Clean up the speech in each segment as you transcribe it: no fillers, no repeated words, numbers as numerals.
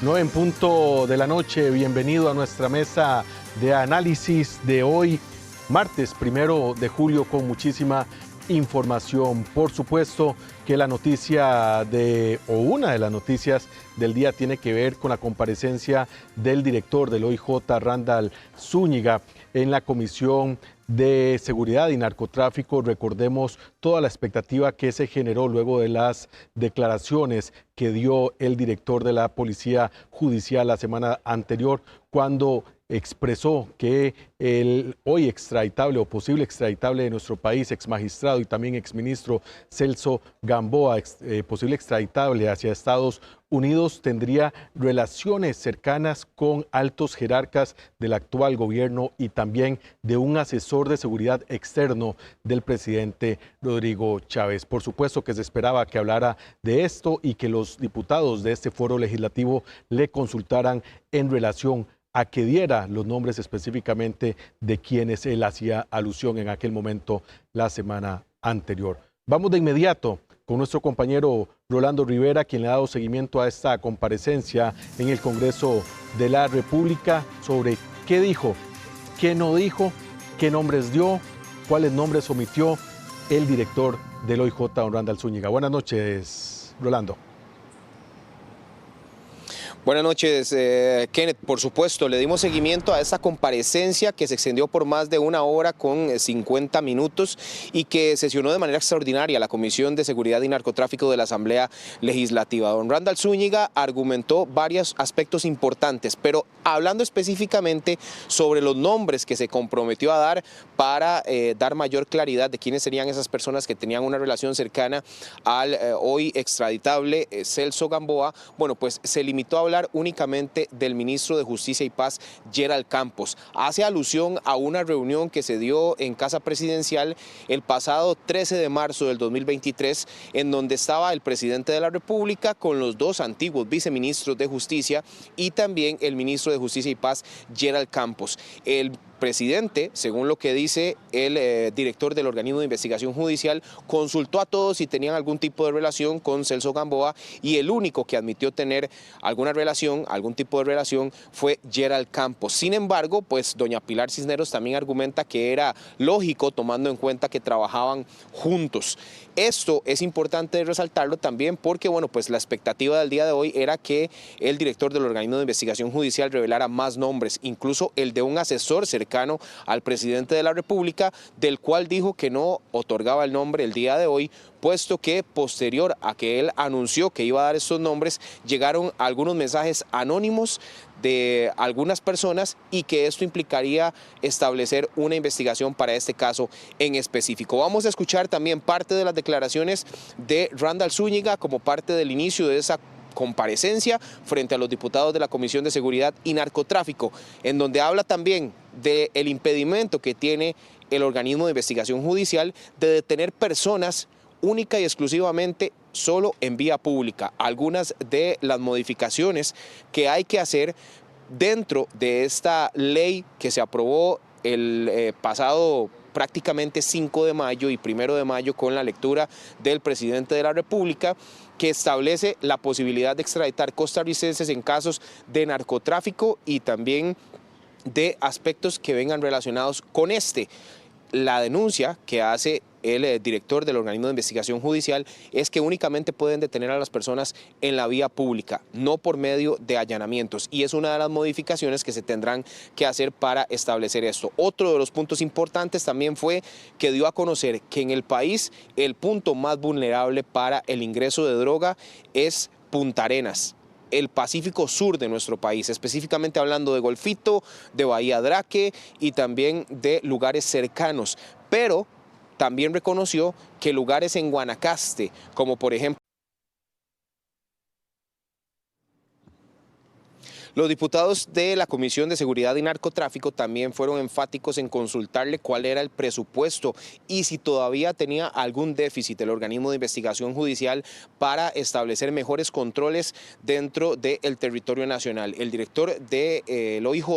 9 en punto de la noche. Bienvenido a nuestra mesa de análisis de hoy, martes 1 de julio, con muchísima información. Por supuesto que la noticia una de las noticias del día tiene que ver con la comparecencia del director del OIJ, Randall Zúñiga, en la Comisión de Seguridad y Narcotráfico. Recordemos toda la expectativa que se generó luego de las declaraciones que dio el director de la Policía Judicial la semana anterior, cuando expresó que el hoy extraditable o posible extraditable de nuestro país, exmagistrado y también exministro Celso Gamboa, posible extraditable hacia Estados Unidos, tendría relaciones cercanas con altos jerarcas del actual gobierno y también de un asesor de seguridad externo del presidente Rodrigo Chávez. Por supuesto que se esperaba que hablara de esto y que los diputados de este foro legislativo le consultaran en relación a que diera los nombres específicamente de quienes él hacía alusión en aquel momento la semana anterior. Vamos de inmediato con nuestro compañero Rolando Rivera, quien le ha dado seguimiento a esta comparecencia en el Congreso de la República sobre qué dijo, qué no dijo, qué nombres dio, cuáles nombres omitió el director del OIJ, don Randall Zúñiga. Buenas noches, Rolando. Buenas noches, Kenneth. Por supuesto, le dimos seguimiento a esta comparecencia que se extendió por más de 1 hora con 50 minutos y que sesionó de manera extraordinaria la Comisión de Seguridad y Narcotráfico de la Asamblea Legislativa. Don Randall Zúñiga argumentó varios aspectos importantes, pero hablando específicamente sobre los nombres que se comprometió a dar para dar mayor claridad de quiénes serían esas personas que tenían una relación cercana al hoy extraditable Celso Gamboa. Bueno, pues se limitó a hablar únicamente del ministro de Justicia y Paz, Gerald Campos. Hace alusión a una reunión que se dio en Casa Presidencial el pasado 13 de marzo del 2023, en donde estaba el presidente de la República con los dos antiguos viceministros de Justicia y también el ministro de Justicia y Paz, Gerald Campos. El presidente, según lo que dice el director del organismo de investigación judicial, consultó a todos si tenían algún tipo de relación con Celso Gamboa y el único que admitió tener algún tipo de relación fue Gerald Campos. Sin embargo, pues doña Pilar Cisneros también argumenta que era lógico tomando en cuenta que trabajaban juntos. Esto es importante resaltarlo también porque, bueno, pues la expectativa del día de hoy era que el director del organismo de investigación judicial revelara más nombres, incluso el de un asesor cercano al presidente de la República, del cual dijo que no otorgaba el nombre el día de hoy, puesto que posterior a que él anunció que iba a dar estos nombres, llegaron algunos mensajes anónimos de algunas personas y que esto implicaría establecer una investigación para este caso en específico. Vamos a escuchar también parte de las declaraciones de Randall Zúñiga como parte del inicio de esa comparecencia frente a los diputados de la Comisión de Seguridad y Narcotráfico, en donde habla también del impedimento que tiene el organismo de investigación judicial de detener personas única y exclusivamente solo en vía pública. Algunas de las modificaciones que hay que hacer dentro de esta ley que se aprobó el pasado prácticamente 5 de mayo y 1 de mayo con la lectura del presidente de la República, que establece la posibilidad de extraditar costarricenses en casos de narcotráfico y también de aspectos que vengan relacionados con La denuncia que hace el director del organismo de investigación judicial es que únicamente pueden detener a las personas en la vía pública, no por medio de allanamientos, y es una de las modificaciones que se tendrán que hacer para establecer esto. Otro de los puntos importantes también fue que dio a conocer que en el país el punto más vulnerable para el ingreso de droga es Punta Arenas, el Pacífico Sur de nuestro país, específicamente hablando de Golfito, de Bahía Draque y también de lugares cercanos, pero también reconoció que lugares en Guanacaste, como por ejemplo los diputados de la Comisión de Seguridad y Narcotráfico también fueron enfáticos en consultarle cuál era el presupuesto y si todavía tenía algún déficit el organismo de investigación judicial para establecer mejores controles dentro del territorio nacional. El director del OIJ,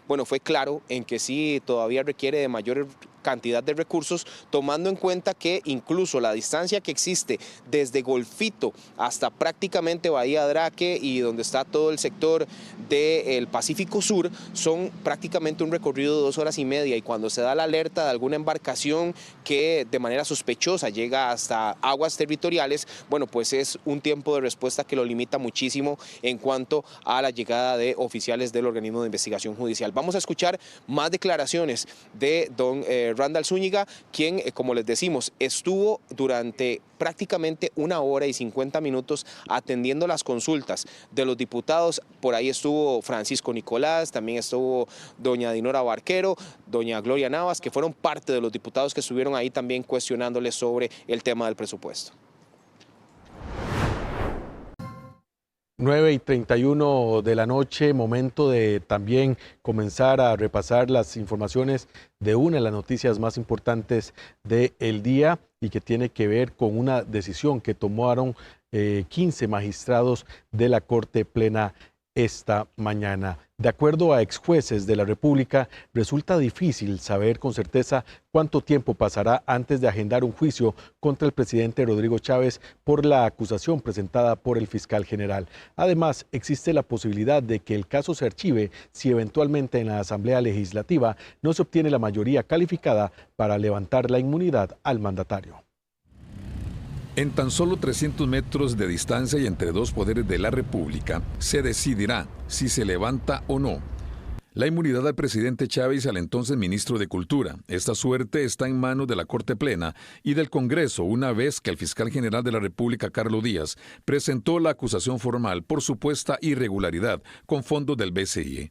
bueno, fue claro en que sí todavía requiere de mayores cantidad de recursos, tomando en cuenta que incluso la distancia que existe desde Golfito hasta prácticamente Bahía Draque y donde está todo el sector del Pacífico Sur son prácticamente un recorrido de 2 horas y media, y cuando se da la alerta de alguna embarcación que de manera sospechosa llega hasta aguas territoriales, bueno, pues es un tiempo de respuesta que lo limita muchísimo en cuanto a la llegada de oficiales del organismo de investigación judicial. Vamos a escuchar más declaraciones de don Randall Zúñiga, quien, como les decimos, estuvo durante prácticamente 1 hora y 50 minutos atendiendo las consultas de los diputados. Por ahí estuvo Francisco Nicolás, también estuvo doña Dinora Barquero, doña Gloria Navas, que fueron parte de los diputados que estuvieron ahí también cuestionándole sobre el tema del presupuesto. 9:31 de la noche, momento de también comenzar a repasar las informaciones de una de las noticias más importantes del día y que tiene que ver con una decisión que tomaron 15 magistrados de la Corte Plena esta mañana. De acuerdo a exjueces de la República, resulta difícil saber con certeza cuánto tiempo pasará antes de agendar un juicio contra el presidente Rodrigo Chávez por la acusación presentada por el fiscal general. Además, existe la posibilidad de que el caso se archive si eventualmente en la Asamblea Legislativa no se obtiene la mayoría calificada para levantar la inmunidad al mandatario. En tan solo 300 metros de distancia y entre dos poderes de la República, se decidirá si se levanta o no la inmunidad al presidente Chávez y al entonces ministro de Cultura. Esta suerte está en manos de la Corte Plena y del Congreso, una vez que el fiscal general de la República, Carlos Díaz, presentó la acusación formal por supuesta irregularidad con fondos del BCI.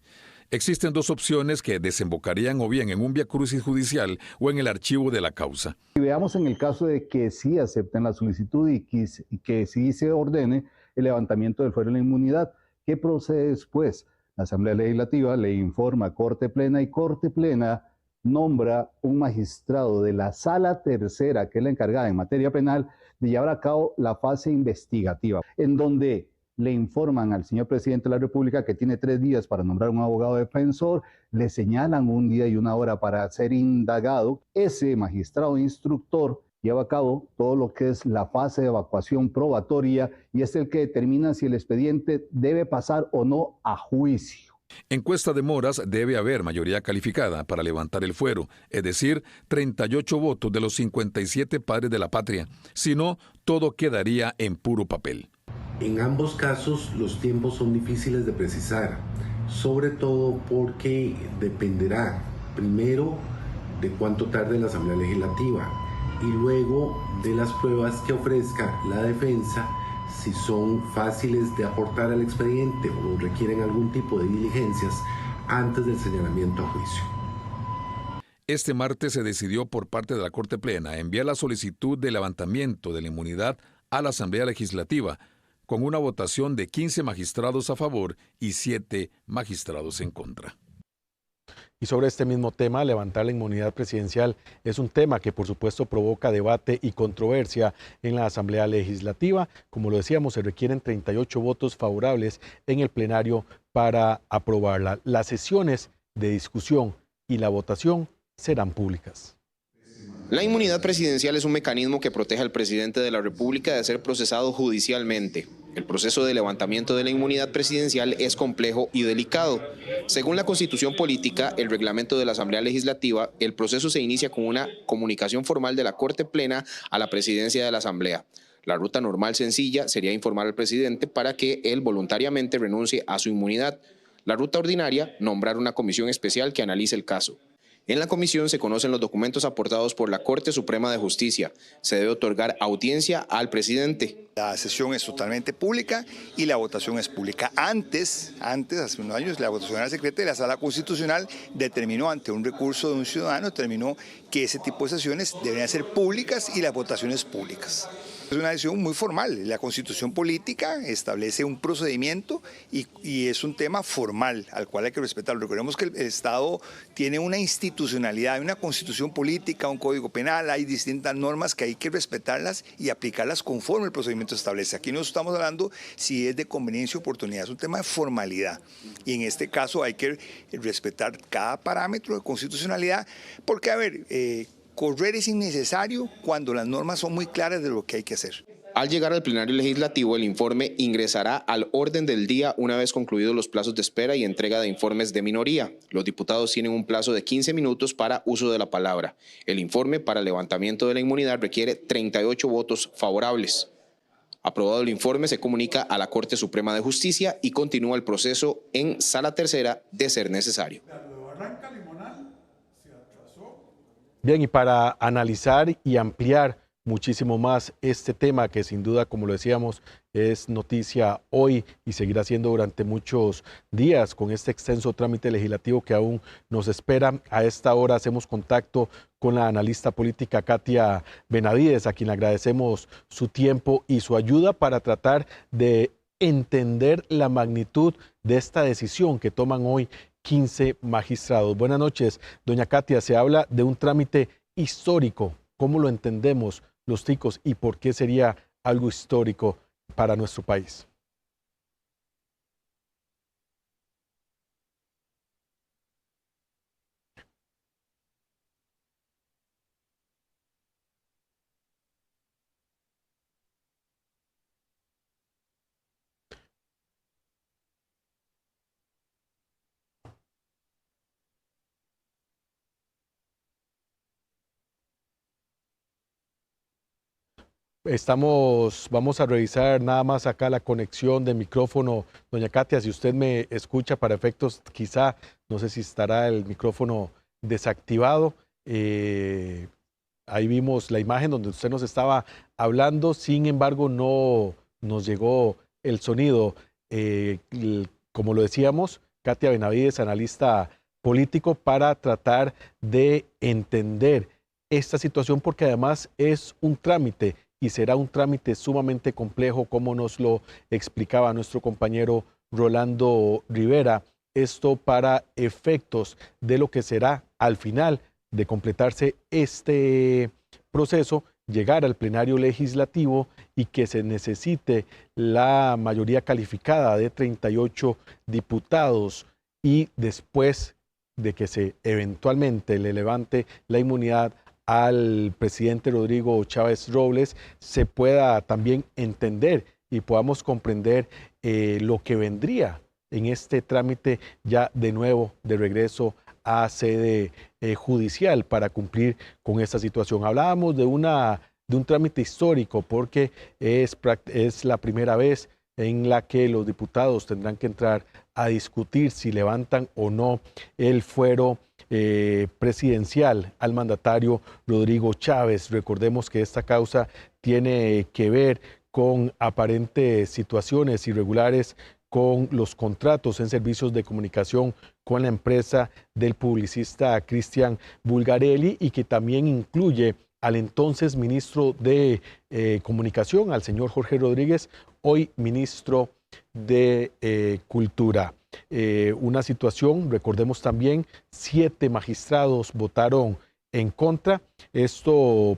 Existen 2 opciones que desembocarían o bien en un viacrucis judicial o en el archivo de la causa. Y veamos en el caso de que sí acepten la solicitud y que sí se ordene el levantamiento del fuero de la inmunidad. ¿Qué procede después? La Asamblea Legislativa le informa a Corte Plena y Corte Plena nombra un magistrado de la Sala Tercera, que es la encargada en materia penal, de llevar a cabo la fase investigativa, en donde le informan al señor presidente de la República que tiene 3 días para nombrar un abogado defensor, le señalan 1 día y 1 hora para ser indagado. Ese magistrado instructor lleva a cabo todo lo que es la fase de evacuación probatoria y es el que determina si el expediente debe pasar o no a juicio. En Cuesta de Moras debe haber mayoría calificada para levantar el fuero, es decir, 38 votos de los 57 padres de la patria. Si no, todo quedaría en puro papel. En ambos casos los tiempos son difíciles de precisar, sobre todo porque dependerá primero de cuánto tarde la Asamblea Legislativa y luego de las pruebas que ofrezca la defensa, si son fáciles de aportar al expediente o requieren algún tipo de diligencias antes del señalamiento a juicio. Este martes se decidió por parte de la Corte Plena enviar la solicitud de levantamiento de la inmunidad a la Asamblea Legislativa, con una votación de 15 magistrados a favor y 7 magistrados en contra. Y sobre este mismo tema, levantar la inmunidad presidencial es un tema que por supuesto provoca debate y controversia en la Asamblea Legislativa. Como lo decíamos, se requieren 38 votos favorables en el plenario para aprobarla. Las sesiones de discusión y la votación serán públicas. La inmunidad presidencial es un mecanismo que protege al presidente de la República de ser procesado judicialmente. El proceso de levantamiento de la inmunidad presidencial es complejo y delicado. Según la Constitución Política, el reglamento de la Asamblea Legislativa, el proceso se inicia con una comunicación formal de la Corte Plena a la presidencia de la Asamblea. La ruta normal sencilla sería informar al presidente para que él voluntariamente renuncie a su inmunidad. La ruta ordinaria, nombrar una comisión especial que analice el caso. En la comisión se conocen los documentos aportados por la Corte Suprema de Justicia. Se debe otorgar audiencia al presidente. La sesión es totalmente pública y la votación es pública. Antes, hace unos años, la votación era secreta y la Sala Constitucional determinó ante un recurso de un ciudadano, determinó que ese tipo de sesiones deberían ser públicas y las votaciones públicas. Es una decisión muy formal. La Constitución política establece un procedimiento y es un tema formal al cual hay que respetarlo. Recordemos que el Estado tiene una institucionalidad, hay una Constitución política, un Código Penal, hay distintas normas que hay que respetarlas y aplicarlas conforme el procedimiento establece. Aquí no estamos hablando si es de conveniencia o oportunidad, es un tema de formalidad. Y en este caso hay que respetar cada parámetro de constitucionalidad, porque, a ver, correr es innecesario cuando las normas son muy claras de lo que hay que hacer. Al llegar al plenario legislativo, el informe ingresará al orden del día una vez concluidos los plazos de espera y entrega de informes de minoría. Los diputados tienen un plazo de 15 minutos para uso de la palabra. El informe para levantamiento de la inmunidad requiere 38 votos favorables. Aprobado el informe, se comunica a la Corte Suprema de Justicia y continúa el proceso en Sala Tercera de ser necesario. Bien, y para analizar y ampliar muchísimo más este tema que sin duda, como lo decíamos, es noticia hoy y seguirá siendo durante muchos días con este extenso trámite legislativo que aún nos espera. A esta hora hacemos contacto con la analista política Katia Benavides, a quien le agradecemos su tiempo y su ayuda para tratar de entender la magnitud de esta decisión que toman hoy 15 magistrados. Buenas noches, doña Katia. Se habla de un trámite histórico. ¿Cómo lo entendemos los ticos y por qué sería algo histórico para nuestro país? Vamos a revisar nada más acá la conexión de micrófono. Doña Katia, si usted me escucha para efectos, quizá, no sé si estará el micrófono desactivado. Ahí vimos la imagen donde usted nos estaba hablando, sin embargo no nos llegó el sonido. Como lo decíamos, Katia Benavides, analista político, para tratar de entender esta situación, porque además es un trámite y será un trámite sumamente complejo, como nos lo explicaba nuestro compañero Rolando Rivera. Esto para efectos de lo que será al final de completarse este proceso, llegar al plenario legislativo y que se necesite la mayoría calificada de 38 diputados y después de que se eventualmente le levante la inmunidad al presidente Rodrigo Chávez Robles, se pueda también entender y podamos comprender lo que vendría en este trámite ya de nuevo de regreso a sede judicial para cumplir con esta situación. Hablábamos de un trámite histórico porque es la primera vez en la que los diputados tendrán que entrar a discutir si levantan o no el fuero presidencial al mandatario Rodrigo Chávez. Recordemos que esta causa tiene que ver con aparentes situaciones irregulares con los contratos en servicios de comunicación con la empresa del publicista Cristian Bulgarelli y que también incluye al entonces ministro de Comunicación, al señor Jorge Rodríguez, hoy ministro de Cultura. Una situación, recordemos también, 7 magistrados votaron en contra, esto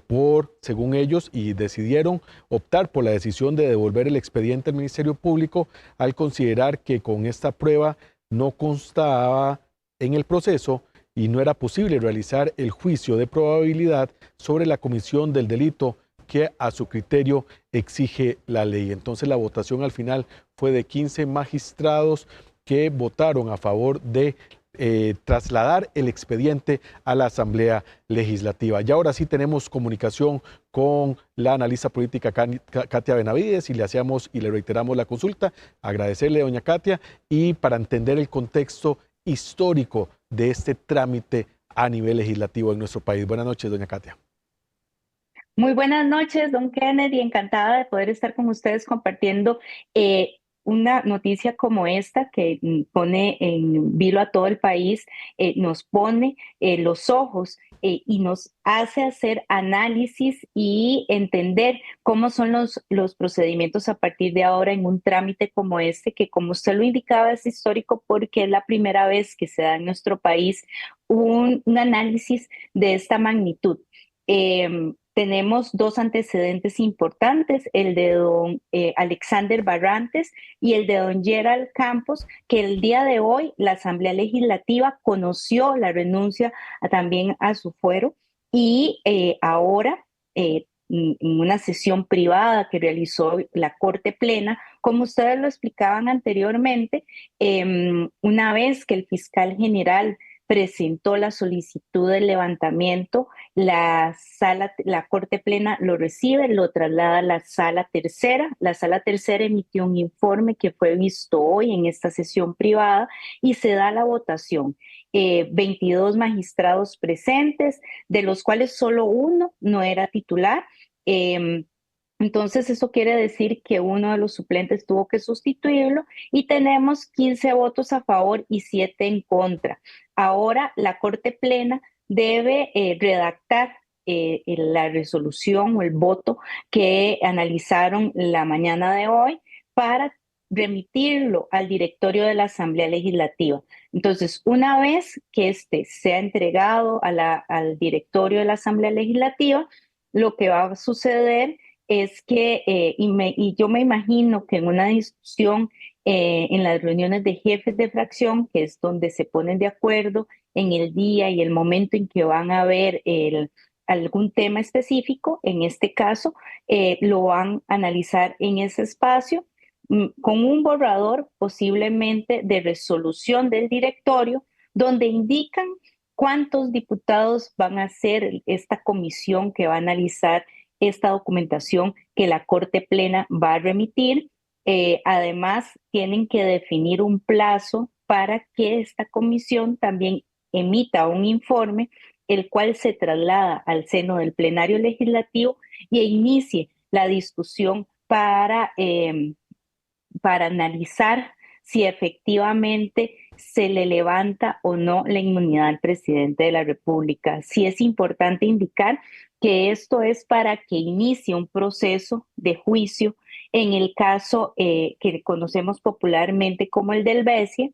según ellos, y decidieron optar por la decisión de devolver el expediente al Ministerio Público al considerar que con esta prueba no constaba en el proceso y no era posible realizar el juicio de probabilidad sobre la comisión del delito que a su criterio exige la ley. Entonces la votación al final fue de 15 magistrados que votaron a favor de trasladar el expediente a la Asamblea Legislativa. Y ahora sí tenemos comunicación con la analista política Katia Benavides y le hacíamos y le reiteramos la consulta. Agradecerle, doña Katia, y para entender el contexto histórico de este trámite a nivel legislativo en nuestro país. Buenas noches, doña Katia. Muy buenas noches, don Kennedy. Encantada de poder estar con ustedes compartiendo una noticia como esta que pone en vilo a todo el país, nos pone los ojos y nos hace hacer análisis y entender cómo son los procedimientos a partir de ahora en un trámite como este, que como usted lo indicaba es histórico porque es la primera vez que se da en nuestro país un análisis de esta magnitud. Tenemos dos antecedentes importantes, el de don Alexander Barrantes y el de don Gerald Campos, que el día de hoy la Asamblea Legislativa conoció la renuncia también a su fuero y ahora en una sesión privada que realizó la Corte Plena, como ustedes lo explicaban anteriormente, una vez que el fiscal general presentó la solicitud de levantamiento, la Corte Plena lo recibe, lo traslada a la Sala Tercera. La Sala Tercera emitió un informe que fue visto hoy en esta sesión privada y se da la votación. 22 magistrados presentes, de los cuales solo uno no era titular. Entonces, eso quiere decir que uno de los suplentes tuvo que sustituirlo y tenemos 15 votos a favor y 7 en contra. Ahora, la Corte Plena debe redactar la resolución o el voto que analizaron la mañana de hoy para remitirlo al directorio de la Asamblea Legislativa. Entonces, una vez que este sea entregado al directorio de la Asamblea Legislativa, lo que va a suceder es que, y yo me imagino que en una discusión en las reuniones de jefes de fracción, que es donde se ponen de acuerdo en el día y el momento en que van a ver algún tema específico, en este caso, lo van a analizar en ese espacio con un borrador posiblemente de resolución del directorio, donde indican cuántos diputados van a ser esta comisión que va a analizar esta documentación que la Corte Plena va a remitir. Además, tienen que definir un plazo para que esta comisión también emita un informe, el cual se traslada al seno del plenario legislativo e inicie la discusión para analizar si efectivamente se le levanta o no la inmunidad al presidente de la República. Sí es importante indicar que esto es para que inicie un proceso de juicio en el caso que conocemos popularmente como el del BESIE,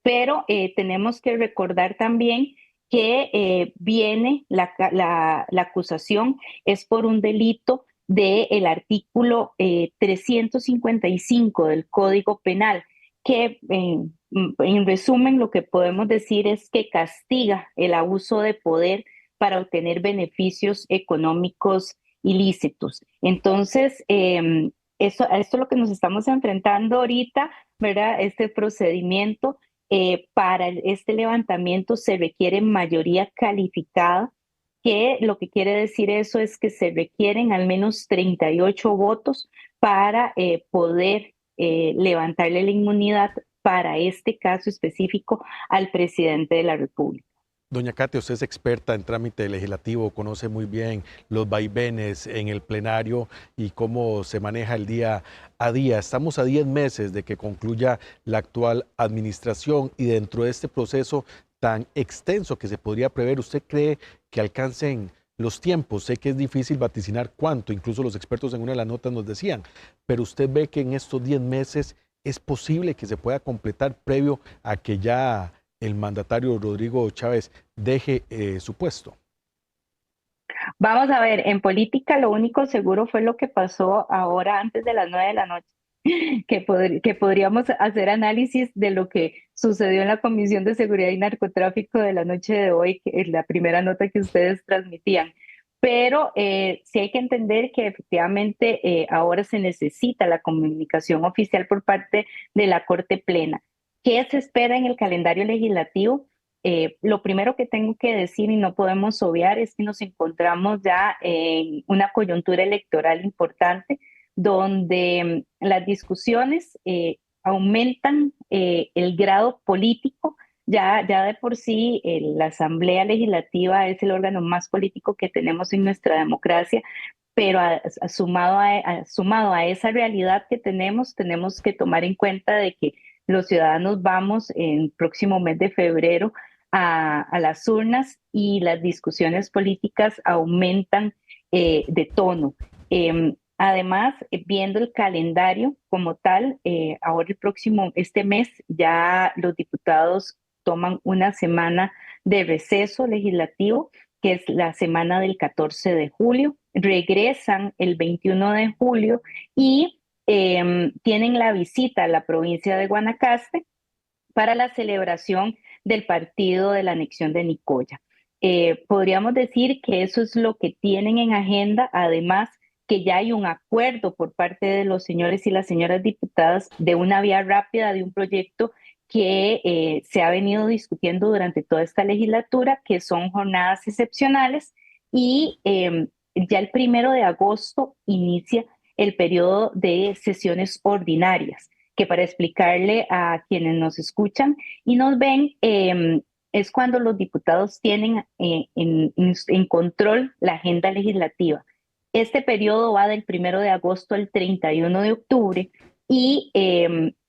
pero tenemos que recordar también que viene la acusación es por un delito del artículo 355 del Código Penal, que en resumen lo que podemos decir es que castiga el abuso de poder para obtener beneficios económicos ilícitos. Entonces, esto es lo que nos estamos enfrentando ahorita, ¿verdad? Este procedimiento. Para este levantamiento se requiere mayoría calificada, que lo que quiere decir eso es que se requieren al menos 38 votos para poder levantarle la inmunidad para este caso específico al presidente de la República. Doña Katia, usted es experta en trámite legislativo, conoce muy bien los vaivenes en el plenario y cómo se maneja el día a día. Estamos a 10 meses de que concluya la actual administración y dentro de este proceso tan extenso que se podría prever, ¿usted cree que alcancen los tiempos? Sé que es difícil vaticinar cuánto, incluso los expertos en una de las notas nos decían, pero usted ve que en estos 10 meses es posible que se pueda completar previo a que ya el mandatario Rodrigo Chávez deje su puesto. Vamos a ver, en política lo único seguro fue lo que pasó ahora antes de las 9 de la noche, que podríamos hacer análisis de lo que sucedió en la Comisión de Seguridad y Narcotráfico de la noche de hoy, que es la primera nota que ustedes transmitían. Pero sí hay que entender que efectivamente ahora se necesita la comunicación oficial por parte de la Corte Plena. ¿Qué se espera en el calendario legislativo? Lo primero que tengo que decir y no podemos obviar es que nos encontramos ya en una coyuntura electoral importante donde las discusiones aumentan el grado político. Ya de por sí la Asamblea Legislativa es el órgano más político que tenemos en nuestra democracia, pero sumado a esa realidad que tenemos que tomar en cuenta de que los ciudadanos vamos en el próximo mes de febrero a las urnas y las discusiones políticas aumentan de tono. Además, viendo el calendario como tal, ahora este mes ya los diputados toman una semana de receso legislativo, que es la semana del 14 de julio, regresan el 21 de julio y tienen la visita a la provincia de Guanacaste para la celebración del partido de la anexión de Nicoya. Podríamos decir que eso es lo que tienen en agenda, además que ya hay un acuerdo por parte de los señores y las señoras diputadas de una vía rápida de un proyecto que se ha venido discutiendo durante toda esta legislatura, que son jornadas excepcionales, y ya el 1 de agosto inicia el periodo de sesiones ordinarias, que para explicarle a quienes nos escuchan y nos ven, es cuando los diputados tienen en control la agenda legislativa. Este periodo va del 1 de agosto al 31 de octubre y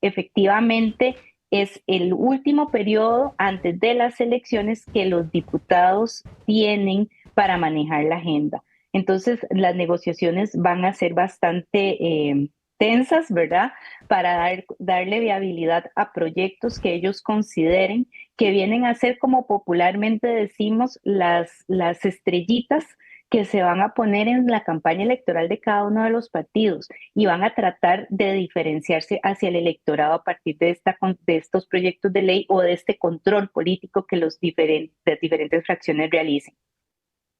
efectivamente es el último periodo antes de las elecciones que los diputados tienen para manejar la agenda. Entonces, las negociaciones van a ser bastante tensas, ¿verdad? Para darle viabilidad a proyectos que ellos consideren que vienen a ser, como popularmente decimos, las estrellitas que se van a poner en la campaña electoral de cada uno de los partidos y van a tratar de diferenciarse hacia el electorado a partir de estos proyectos de ley o de este control político que las diferentes fracciones realicen.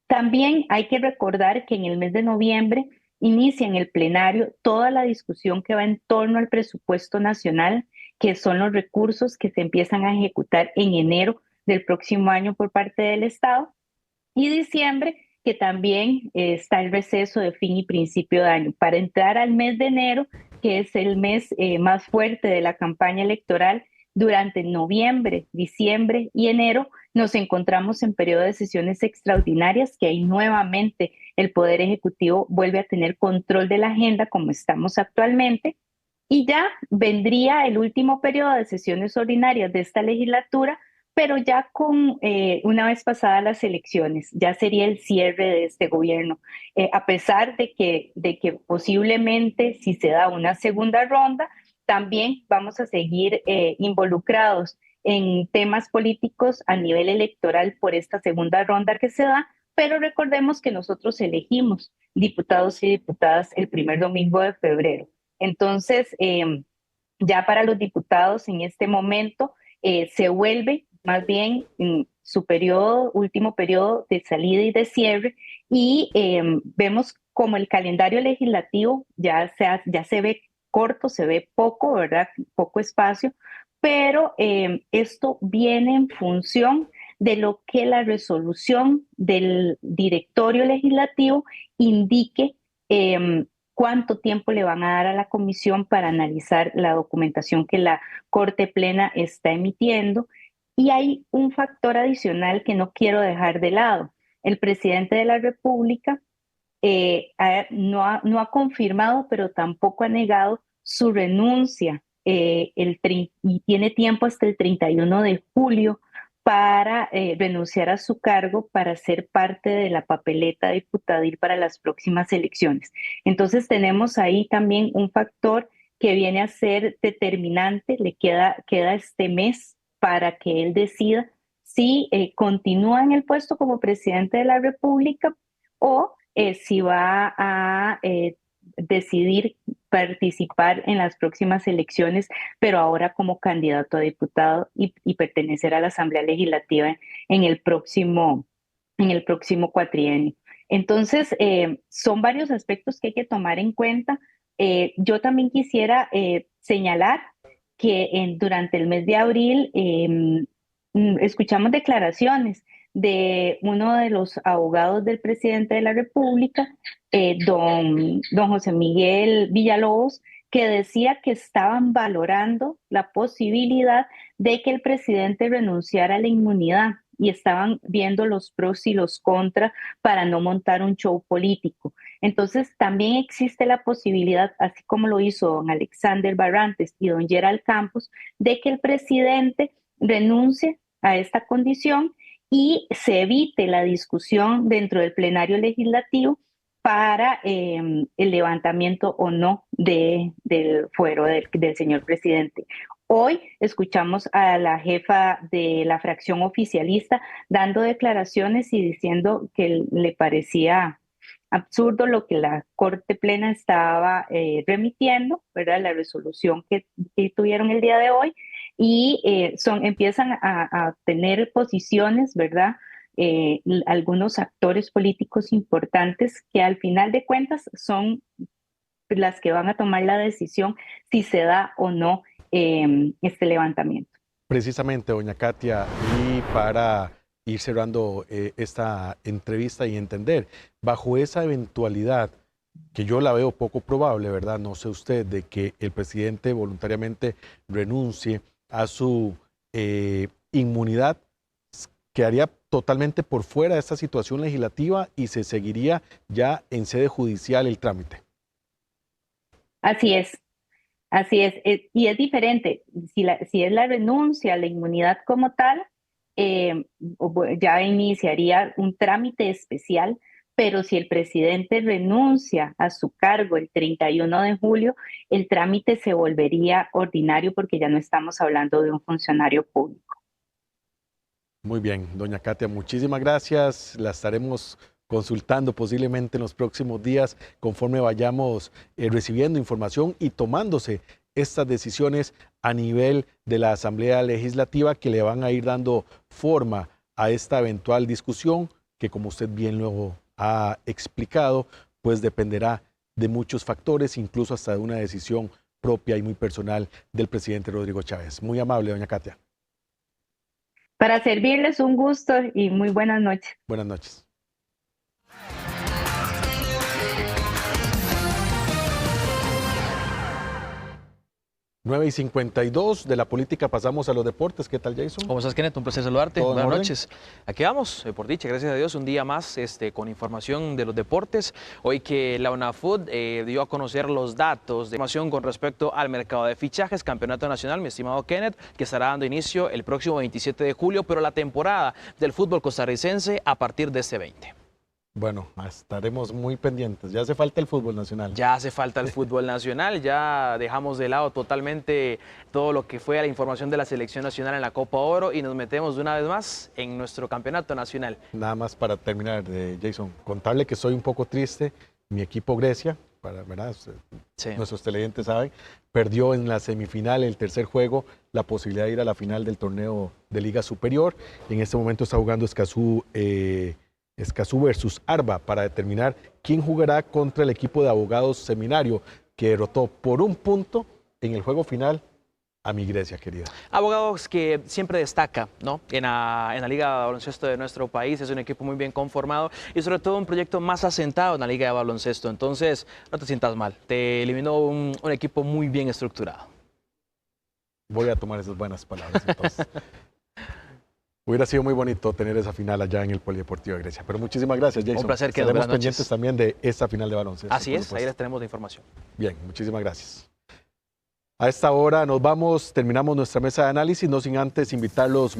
También hay que recordar que en el mes de noviembre inicia en el plenario toda la discusión que va en torno al presupuesto nacional, que son los recursos que se empiezan a ejecutar en enero del próximo año por parte del Estado, y diciembre, que también está el receso de fin y principio de año, para entrar al mes de enero, que es el mes más fuerte de la campaña electoral. Durante noviembre, diciembre y enero nos encontramos en periodo de sesiones extraordinarias, que ahí nuevamente el Poder Ejecutivo vuelve a tener control de la agenda como estamos actualmente, y ya vendría el último periodo de sesiones ordinarias de esta legislatura, pero ya con una vez pasadas las elecciones, ya sería el cierre de este gobierno, a pesar de que posiblemente si se da una segunda ronda, también vamos a seguir involucrados en temas políticos a nivel electoral por esta segunda ronda que se da, pero recordemos que nosotros elegimos diputados y diputadas el primer domingo de febrero. Entonces, ya para los diputados en este momento se vuelve más bien su último periodo de salida y de cierre, y vemos como el calendario legislativo ya se ve corto, se ve poco, ¿verdad? Poco espacio, pero esto viene en función de lo que la resolución del directorio legislativo indique cuánto tiempo le van a dar a la comisión para analizar la documentación que la Corte Plena está emitiendo. Y hay un factor adicional que no quiero dejar de lado. El presidente de la República no ha confirmado, pero tampoco ha negado su renuncia y tiene tiempo hasta el 31 de julio para renunciar a su cargo para ser parte de la papeleta diputadil para las próximas elecciones. Entonces tenemos ahí también un factor que viene a ser determinante, le queda este mes para que él decida si continúa en el puesto como presidente de la República o si va a decidir participar en las próximas elecciones, pero ahora como candidato a diputado y pertenecer a la Asamblea Legislativa en el próximo cuatrienio. Entonces, son varios aspectos que hay que tomar en cuenta. Yo también quisiera señalar que durante el mes de abril escuchamos declaraciones de uno de los abogados del presidente de la República, don José Miguel Villalobos, que decía que estaban valorando la posibilidad de que el presidente renunciara a la inmunidad y estaban viendo los pros y los contras para no montar un show político. Entonces, también existe la posibilidad, así como lo hizo don Alexander Barrantes y don Gerald Campos, de que el presidente renuncie a esta condición y se evite la discusión dentro del plenario legislativo para el levantamiento o no del fuero del señor presidente. Hoy escuchamos a la jefa de la fracción oficialista dando declaraciones y diciendo que le parecía absurdo lo que la Corte Plena estaba remitiendo, ¿verdad? La resolución que tuvieron el día de hoy, y empiezan a tener posiciones, ¿verdad? Algunos actores políticos importantes que al final de cuentas son las que van a tomar la decisión si se da o no este levantamiento. Precisamente, doña Katia, y para ir cerrando esta entrevista y entender, bajo esa eventualidad, que yo la veo poco probable, ¿verdad? No sé usted, de que el presidente voluntariamente renuncie a su inmunidad, quedaría totalmente por fuera de esta situación legislativa y se seguiría ya en sede judicial el trámite. Así es. Así es, y es diferente, si es la renuncia a la inmunidad como tal, ya iniciaría un trámite especial, pero si el presidente renuncia a su cargo el 31 de julio, el trámite se volvería ordinario porque ya no estamos hablando de un funcionario público. Muy bien, doña Katia, muchísimas gracias, la estaremos consultando posiblemente en los próximos días conforme vayamos recibiendo información y tomándose estas decisiones a nivel de la Asamblea Legislativa que le van a ir dando forma a esta eventual discusión que, como usted bien luego ha explicado, pues dependerá de muchos factores, incluso hasta de una decisión propia y muy personal del presidente Rodrigo Chávez. Muy amable, doña Katia. Para servirles, un gusto y muy buenas noches. Buenas noches. 9:52 de la política, pasamos a los deportes. ¿Qué tal, Jason? ¿Cómo estás, Kenneth? Un placer saludarte. Buenas noches. Aquí vamos, por dicha, gracias a Dios, un día más con información de los deportes. Hoy que la UNAFUT dio a conocer los datos de información con respecto al mercado de fichajes, campeonato nacional, mi estimado Kenneth, que estará dando inicio el próximo 27 de julio, pero la temporada del fútbol costarricense a partir de este 20. Bueno, estaremos muy pendientes. Ya hace falta el fútbol nacional. Ya hace falta el fútbol nacional. Ya dejamos de lado totalmente todo lo que fue la información de la selección nacional en la Copa Oro y nos metemos de una vez más en nuestro campeonato nacional. Nada más para terminar, Jason, contarle que soy un poco triste. Mi equipo Grecia, ¿verdad? Sí. Nuestros televidentes saben, perdió en la semifinal, el tercer juego, la posibilidad de ir a la final del torneo de Liga Superior. En este momento está jugando Escazú versus Arba para determinar quién jugará contra el equipo de Abogados Seminario, que derrotó por un punto en el juego final a mi Grecia querida. Abogados que siempre destaca, ¿no? en la Liga de Baloncesto de nuestro país, es un equipo muy bien conformado y sobre todo un proyecto más asentado en la Liga de Baloncesto. Entonces, no te sientas mal, te eliminó un equipo muy bien estructurado. Voy a tomar esas buenas palabras entonces. Hubiera sido muy bonito tener esa final allá en el Polideportivo de Grecia. Pero muchísimas gracias, Jason. Un placer, que estaremos pendientes también de esta final de baloncesto. Así es, ahí les tenemos la información. Bien, muchísimas gracias. A esta hora nos vamos, terminamos nuestra mesa de análisis, no sin antes invitarlos